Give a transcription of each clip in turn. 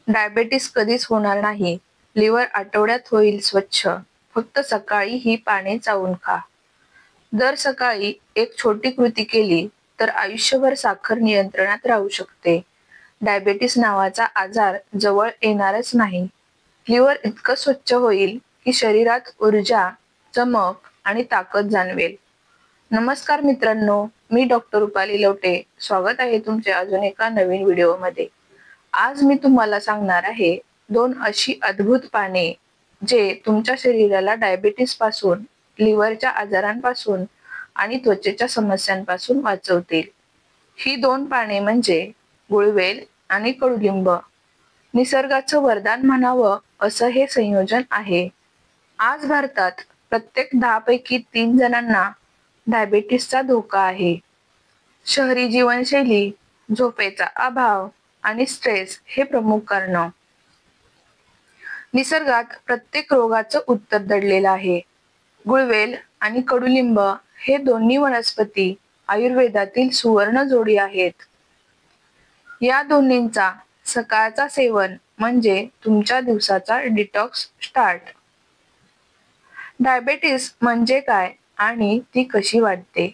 Diabetes कधीच होणार नाही. लिव्हर आठवड्यात होईल स्वच्छ. फक्त सकाळी ही पाने चावून खा. दर सकाळी एक छोटी कृती केली तर आयुष्यभर साखर नियंत्रणात राहू शकते. डायबेटीस नावाचा आजार जवळ येणारच नाही. लिव्हर इतकं स्वच्छ होईल की शरीरात ऊर्जा, चमक आणि ताकद जाणवेल. नमस्कार मित्रांनो, मी डॉक्टर रुपाली लवटे. स्वागत आहे तुमचे अजून एका नवीन व्हिडिओमध्ये. आज मी तुम्हाला सांगणार आहे 2 अशी अद्भुत पाने जे तुमच्या शरीराला डायबिटीस पासून, लिव्हरच्या आजारांपासून आणि त्वचेच्या समस्यांपासून वाचवतील. ही 2 पाने म्हणजे गुळवेल आणि कडुलिंब. निसर्गाचं वरदान म्हणावं असं हे संयोजन आहे. आज भारतात प्रत्येक 10 पैकी 3 जणांना डायबिटीसचा धोका आहे. शहरी जीवनशैली, झोपेचा अभाव आणि स्ट्रेस हे प्रमुख कारण. निसर्गात प्रत्येक रोगाचं उत्तर दडलेलं आहे. गुळवेल आणि कडुलिंब हे दोन्ही वनस्पती आयुर्वेदातील सुवर्ण जोडी आहेत. या दोन्हींचा सकाळचा सेवन म्हणजे तुमच्या दिवसाचा डिटॉक्स स्टार्ट. डायबेटीस म्हणजे काय आणि ती कशी वाढते?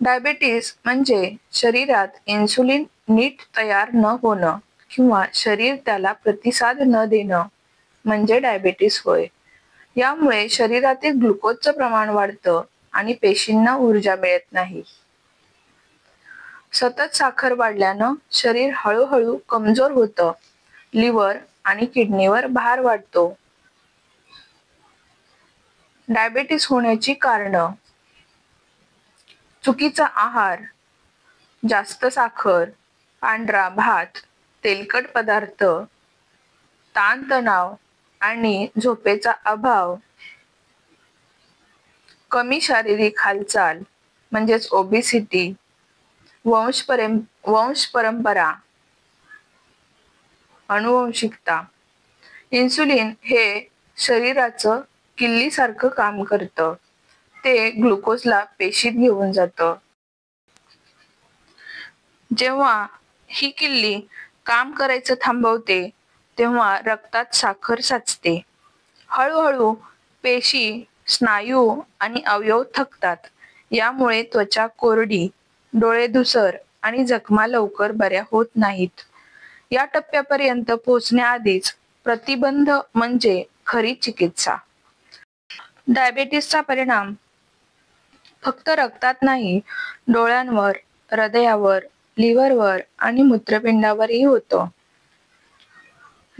डायबेटीस म्हणजे शरीरात इन्सुलिन नीट तयार न होणं किंवा शरीर त्याला प्रतिसाद न देणं म्हणजे डायबेटीस होय. यामुळे शरीरातील ग्लुकोजचं प्रमाण वाढतं आणि पेशींना ऊर्जा मिळत नाही. सतत साखर वाढल्यानं शरीर हळूहळू कमजोर होतं. लिव्हर आणि किडनीवर भार वाढतो. डायबेटीस होण्याची कारणं: चुकीचा आहार, जास्त साखर, पांढरा भात, तेलकट पदार्थ, ताणतणाव आणि झोपेचा अभाव, कमी शारीरिक हालचाल म्हणजेच ओबेसिटी, वंश परंपरा, अनुवंशिकता. इन्सुलिन हे शरीराचं किल्लीसारखं काम करतं. ते ग्लुकोजला पेशीत घेऊन जातं. जेव्हा ही किल्ली काम करायचं थांबवते तेव्हा रक्तात साखर साचते. हळूहळू पेशी, स्नायू आणि अवयव थकतात. यामुळे त्वचा कोरडी, डोळे धूसर आणि जखमा लवकर बऱ्या होत नाहीत. या टप्प्यापर्यंत पोहोचण्याआधीच प्रतिबंध म्हणजे खरी चिकित्सा. डायबेटीसचा परिणाम फक्त रक्तात नाही, डोळ्यांवर, हृदयावर, लिव्हरवर आणि मूत्रपिंडावरही होतो.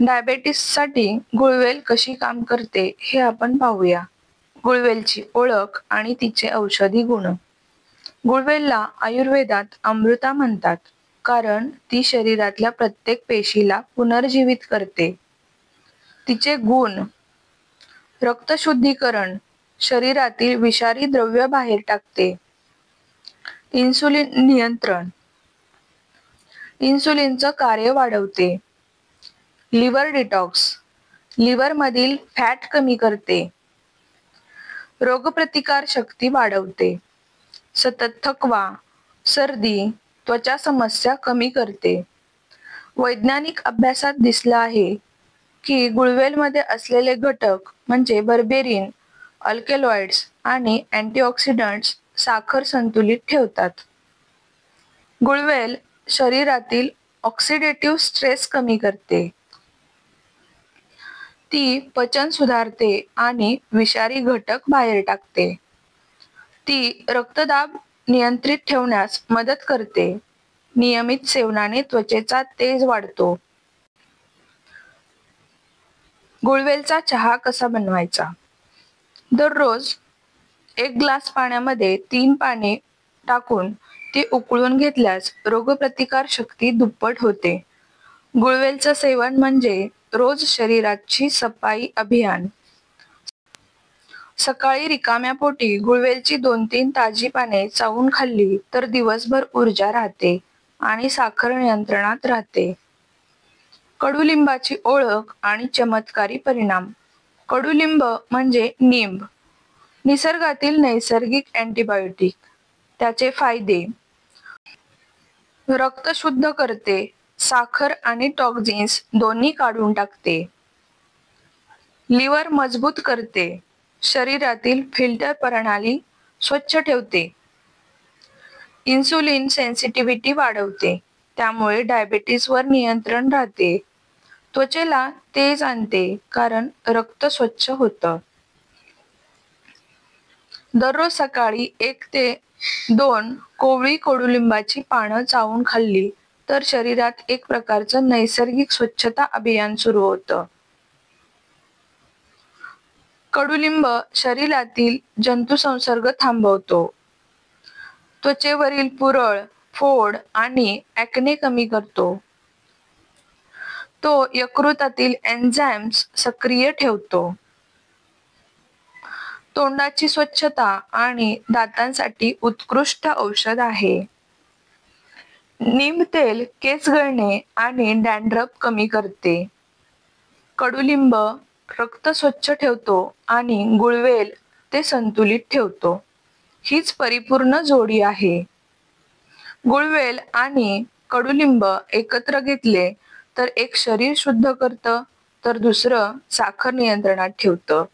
डायबेटीससाठी गुळवेल कशी काम करते हे आपण पाहूया. गुळवेलची ओळख आणि तिचे औषधी गुण. गुळवेलला आयुर्वेदात अमृता म्हणतात कारण ती शरीरातल्या प्रत्येक पेशीला पुनर्जीवित करते. तिचे गुण: रक्तशुद्धीकरण, शरीरातील विषारी द्रव्य बाहेर टाकते. इन्सुलिन नियंत्रण, इन्सुलिनचं कार्य वाढवते. लिव्हर डिटॉक्स, लिव्हरमधील फॅट कमी करते. रोगप्रतिकार शक्ती वाढवते. सतत थकवा, सर्दी, त्वचा समस्या कमी करते. वैज्ञानिक अभ्यासात दिसलं आहे की गुळवेलमध्ये असलेले घटक म्हणजे बर्बेरिन, अल्कलॉइड्स आणि अँटीऑक्सिडंट्स साखर संतुलित ठेवतात. गुळवेल शरीरातील ऑक्सिडेटिव्ह स्ट्रेस कमी करते. ती पचन सुधारते आणि विषारी घटक बाहेर टाकते. ती रक्तदाब नियंत्रित ठेवण्यास मदत करते. नियमित सेवनाने त्वचेचा तेज वाढतो. गुळवेलचा चहा कसा बनवायचा? दररोज 1 ग्लास पाण्यामध्ये 3 पाने टाकून ती उकळून घेतल्यास रोगप्रतिकार शक्ती दुप्पट होते. गुळवेलचं सेवन म्हणजे रोज शरीराची सफाई अभियान. सकाळी रिकाम्या पोटी गुळवेलची 2-3 ताजी पाने चावून खाल्ली तर दिवसभर ऊर्जा राहते आणि साखर नियंत्रणात राहते. कडुलिंबाची ओळख आणि चमत्कारी परिणाम. कडुलिंब म्हणजे निंब, निसर्गातील नैसर्गिक अँटीबायोटिक. त्याचे फायदे: रक्त शुद्ध करते, साखर आणि टॉक्झिन्स दोन्ही काढून टाकते. लिव्हर मजबूत करते. शरीरातील फिल्टर प्रणाली स्वच्छ ठेवते. इन्सुलिन सेन्सिटिव्हिटी वाढवते. त्यामुळे डायबिटीजवर नियंत्रण राहते. त्वचेला तेज आणते कारण रक्त स्वच्छ होतं. दररोज सकाळी 1 ते 2 कोवळी कडुलिंबाची पानं चावून खाल्ली तर शरीरात एक प्रकारचं नैसर्गिक स्वच्छता अभियान सुरू होतं. कडुलिंब शरीरातील जंतुसंसर्ग थांबवतो. त्वचेवरील पुरळ, फोड आणि ॲक्ने कमी करतो. तो यकृतातील एन्झाईम्स सक्रिय ठेवतो. तोंडाची स्वच्छता आणि दातांसाठी उत्कृष्ट औषध आहे. नीम तेल केस गळणे आणि डॅन्ड्रफ कमी करते. कडुलिंब रक्त स्वच्छ ठेवतो आणि गुळवेल ते संतुलित ठेवतो. हीच परिपूर्ण जोडी आहे. गुळवेल आणि कडुलिंब एकत्र घेतले तर एक शरीर शुद्ध करतं तर दुसरं साखर नियंत्रणात ठेवतं.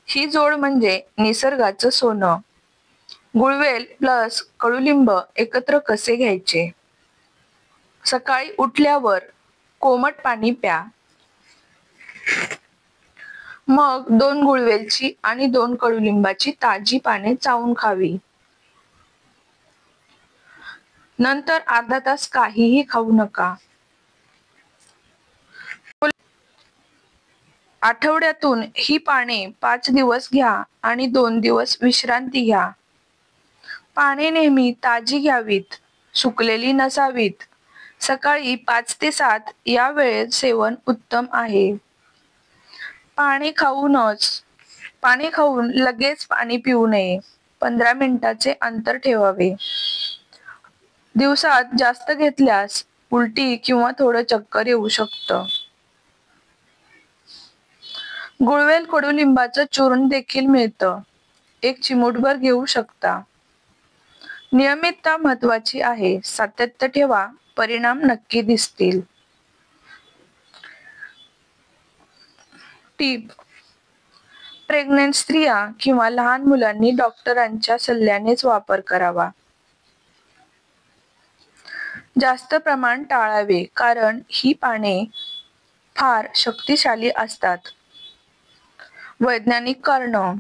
ही जोड म्हणजे निसर्गाचं सोनं. गुळवेल प्लस कडुलिंब एकत्र कसे घ्यायचे? सकाळी उठल्यावर कोमट पाणी प्या. मग 2 गुळवेलची आणि 2 कडुलिंबाची ताजी पाने चावून खावी. नंतर अर्धा तास काहीही खाऊ नका. आठवड्यातून ही पाने 5 दिवस घ्या आणि 2 दिवस विश्रांती घ्या. पाने नेहमी ताजी घ्यावीत, सुकलेली नसावीत. सकाळी 5 ते 7 या वेळेत सेवन उत्तम आहे. पाने खाऊन लगेच पाणी पिऊ नये. 15 मिनिटाचे अंतर ठेवावे. दिवसात जास्त घेतल्यास उलटी किंवा थोडं चक्कर येऊ शकतं. गुळवेल कडुलिंबाचं चूर्ण देखील मिळतं. 1 चिमूटभर घेऊ शकता. नियमितता महत्वाची आहे. सातत्य ठेवा, परिणाम नक्की दिसतील. टीप: प्रेग्नंट स्त्रिया किंवा लहान मुलांनी डॉक्टरांच्या सल्ल्यानेच वापर करावा. जास्त प्रमाण टाळावे कारण ही पाने फार शक्तिशाली असतात. वैज्ञानिक कारणं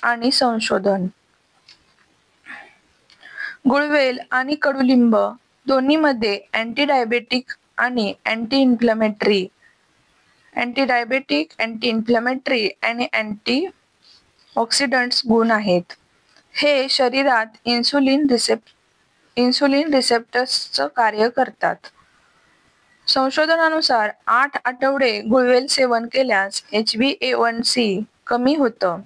आणि संशोधन. गुळवेल आणि कडुलिंब दोन्हीमध्ये अँटी इन्फ्लेमेटरी आणि अँटीऑक्सिडंट्स गुण आहेत. हे शरीरात इन्सुलिन रिसेप्टर्सचं कार्य करतात. संशोधनानुसार 8 आठवडे गुळवेल सेवन केल्यास HbA1c कमी होतं.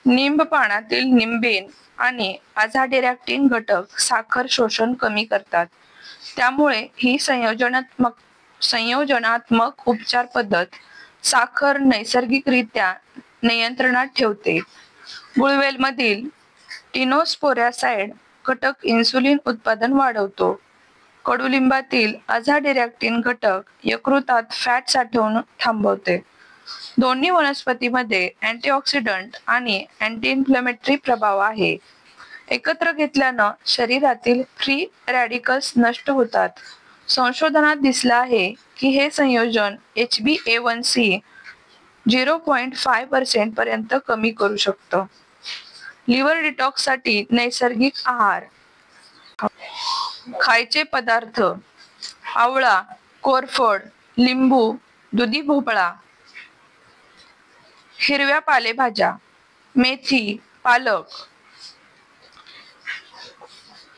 निंब पानातील निंबेन आणि अझाडिरॅक्टिन घटक साखर शोषण कमी करतात. त्यामुळे ही संयोजनात्मक उपचार पद्धत साखर नैसर्गिकरित्या नियंत्रणात ठेवते. गुळवेलमधील टिनोस्पोरॅसाइड घटक इन्सुलिन उत्पादन वाढवतो. कडुलिंबातील अझाडिरॅक्टिन घटक यकृतात फॅट साठवणं थांबवते. दोन्ही वनस्पतीमध्ये अँटीऑक्सिडंट आणि अँटी इन्फ्लेमेटरी प्रभाव आहे. एकत्र घेतल्यानं शरीरातील फ्री रॅडिकल्स नष्ट होतात. संशोधनात दिसलं आहे की हे संयोजन HbA1c 0.5% पर्यंत कमी करू शकतं. लिव्हर डिटॉक्ससाठी नैसर्गिक आहार. खायचे पदार्थ: आवळा, कोरफड, लिंबू, दुधी भोपळा. हिरव्या पालेभाज्या: मेथी, पालक.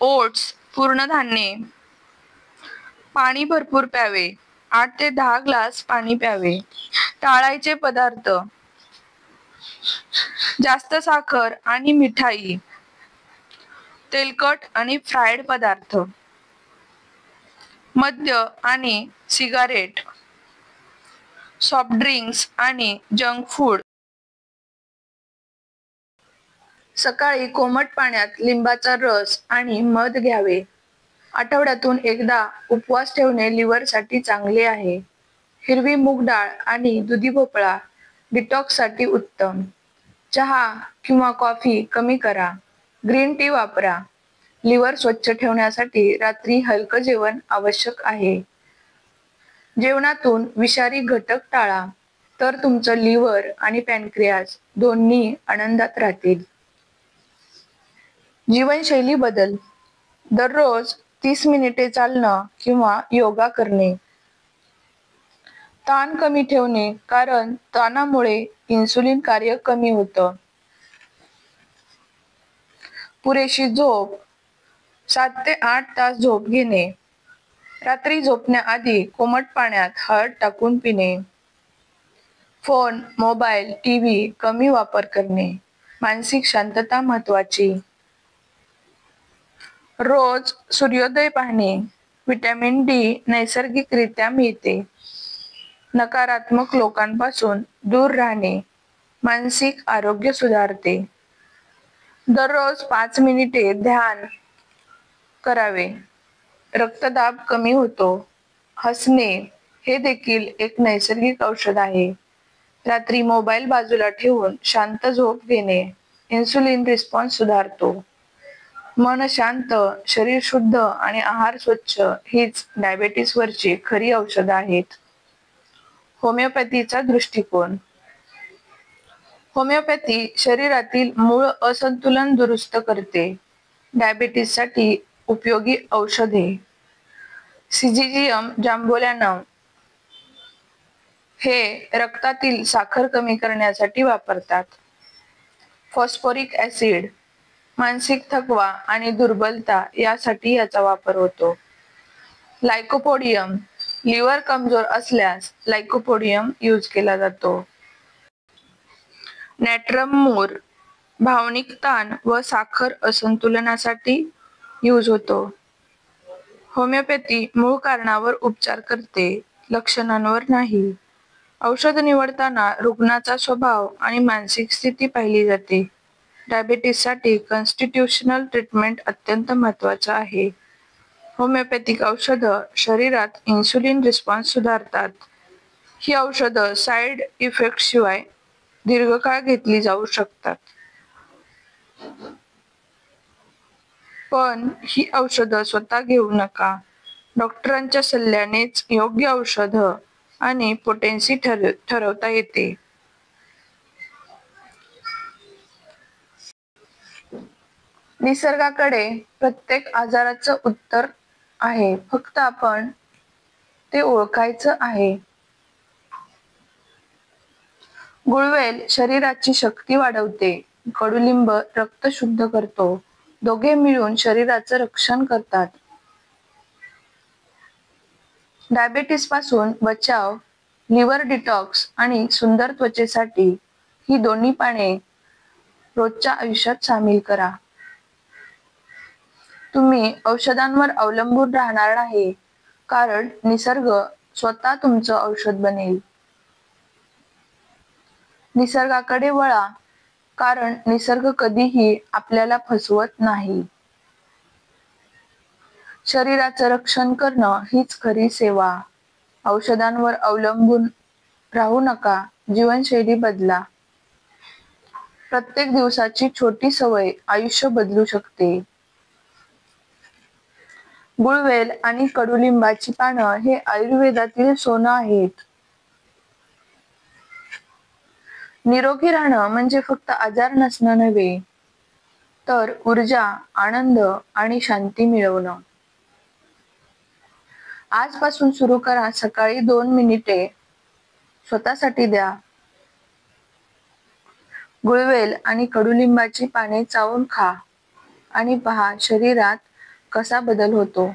ओट्स, तृणधान्ये. पाणी भरपूर प्यावे. 8 ते 10 ग्लास पाणी प्यावे. टाळायचे पदार्थ: जास्त साखर आणि मिठाई, तेलकट आणि फ्राईड पदार्थ, मद्य आणि सिगारेट, सॉफ्ट ड्रिंक्स आणि जंक फूड. सकाळी कोमट पाण्यात लिंबाचा रस आणि मध घ्यावे. आठवड्यातून एकदा उपवास ठेवणे लिव्हरसाठी चांगले आहे. हिरवी मूग डाळ आणि दुधी भोपळा डिटॉक्ससाठी उत्तम. चहा किंवा कॉफी कमी करा. ग्रीन टी वापरा. लिव्हर स्वच्छ ठेवण्यासाठी रात्री हलकं जेवण आवश्यक आहे. जेवणातून विषारी घटक टाळा, तर तुमचं लिव्हर आणि पॅनक्रियास दोन्ही आनंदात राहतील. जीवनशैली बदल. दररोज 30 मिनिटे चालणं किंवा योगा करणे. ताण कमी ठेवणे, कारण ताणामुळे इन्सुलिन कार्य कमी होतं. पुरेशी झोप. 7 ते 8 तास झोप घेणे. रात्री झोपण्याआधी कोमट पाण्यात हळद टाकून पिणे. फोन, मोबाईल, टीव्ही कमी वापर करणे. मानसिक शांतता महत्त्वाची. रोज सूर्योदय पाहणे. व्हिटॅमिन डी नैसर्गिकरित्या मिळते. नकारात्मक लोकांपासून दूर राहणे मानसिक आरोग्य सुधारते. दररोज 5 मिनिटे ध्यान करावे. रक्तदाब कमी होतो. हसणे हे देखील एक नैसर्गिक औषध आहे. रात्री मोबाईल बाजूला ठेवून शांत झोप घेणे इन्सुलिन रिस्पॉन्स सुधारतो. मन शांत, शरीर शुद्ध आणि आहार स्वच्छ हीच डायबेटिसवरची खरी औषधं आहेत. होमिओपॅथीचा दृष्टिकोन. होमिओपॅथी शरीरातील मूळ असंतुलन दुरुस्त करते. डायबेटिससाठी उपयोगी औषधे. सिझिजियम जांबोलॅनम हे रक्तातील साखर कमी करण्यासाठी वापरतात. फॉस्फोरिक ॲसिड मानसिक थकवा आणि दुर्बलता यासाठी याचा वापर होतो. लाइकोपोडियम लिव्हर कमजोर असल्यास लाइकोपोडियम यूज केला जातो. नॅट्रम मूर भावनिक ताण व साखर असंतुलनासाठी यूज होतो. होमिओपॅथी मूळ कारणावर उपचार करते, लक्षणांवर नाही. औषध निवडताना रुग्णाचा स्वभाव आणि मानसिक स्थिती पाहिली जाते. डायबेटिससाठी कॉन्स्टिट्यूशनल ट्रीटमेंट अत्यंत महत्त्वाचं आहे. होमिओपॅथिक औषधं शरीरात इन्सुलिन रिस्पॉन्स सुधारतात. ही औषधं साईड इफेक्ट्सशिवाय दीर्घकाळ घेतली जाऊ शकतात. पण ही औषधं स्वतः घेऊ नका. डॉक्टरांच्या सल्ल्यानेच योग्य औषधं आणि पोटेन्सी ठरवता येते. निसर्गाकडे प्रत्येक आजाराचं उत्तर आहे, फक्त आपण ते ओळखायचं आहे. गुळवेल शरीराची शक्ती वाढवते. कडुलिंब रक्त शुद्ध करतो. दोघे मिळून शरीराचं रक्षण करतात. डायबेटिसपासून बचाव, लिव्हर डिटॉक्स आणि सुंदर त्वचेसाठी ही दोन्ही पाने रोजच्या आयुष्यात सामील करा. तुम्ही औषधांवर अवलंबून राहणार नाही, कारण निसर्ग स्वतः तुमचं औषध बनेल. निसर्गाकडे वळा, कारण निसर्ग कधीही आपल्याला फसवत नाही. शरीराचं रक्षण करणं हीच खरी सेवा. औषधांवर अवलंबून राहू नका, जीवनशैली बदला. प्रत्येक दिवसाची छोटी सवय आयुष्य बदलू शकते. गुळवेल आणि कडुलिंबाची पानं हे आयुर्वेदातील सोनं आहेत. निरोगी राहणं म्हणजे फक्त आजार नसणं नव्हे, तर ऊर्जा, आनंद आणि शांती मिळवणं. आजपासून सुरू करा. सकाळी 2 मिनिटे स्वतःसाठी द्या. गुळवेल आणि कडुलिंबाची पाने चावून खा आणि पहा शरीरात कसा बदल होतो.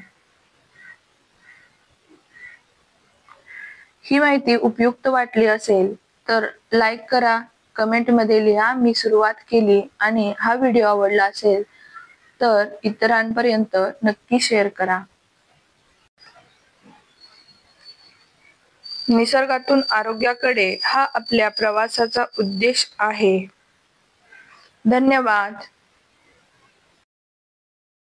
ही माहिती उपयुक्त वाटली असेल तर लाईक करा, कमेंटमध्ये लिहा मी सुरुवात केली, आणि हा व्हिडिओ आवडला असेल तर इतरांपर्यंत नक्की शेअर करा. निसर्गातून आरोग्याकडे हा आपल्या प्रवासाचा उद्देश आहे. धन्यवाद.